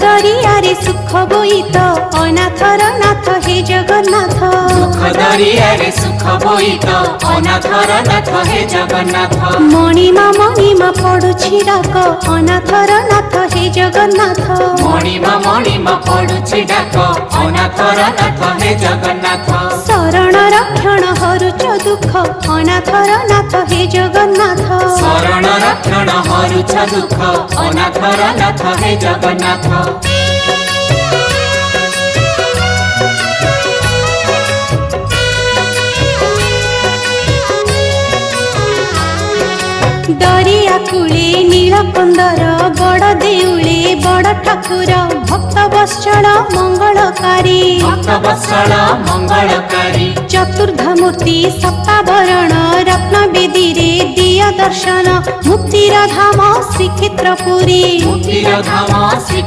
दरियारे सुख बोईत अनाथर नाथ हे जगन्नाथ। दुख दरियारे सुख बोईत अनाथर नाथ हे जगन्नाथ। मणिमा पडुछि डाक अनाथर नाथ हे जगन्नाथ। मणिमा पडुछि डाक अनाथर नाथ हे जगन्नाथ। शरण रक्षण हरुच दुख अनाथर नाथ हे जगन्नाथ। शरण रक्षण हरुच दुख अनाथर नाथ हे जगन्नाथ। दरिया कूले नीलकंदर बड़ देउले बड़ ठाकुर भक्त वत्सल मंगलकारी। भक्त वत्सल मंगलकारी। चतुर्धमूर्ति सप्तावरण रत्न बेदी रे दिया दर्शन मुक्तिर धाम श्रीक्षेत्रपुरी। मुक्तिर धाम श्री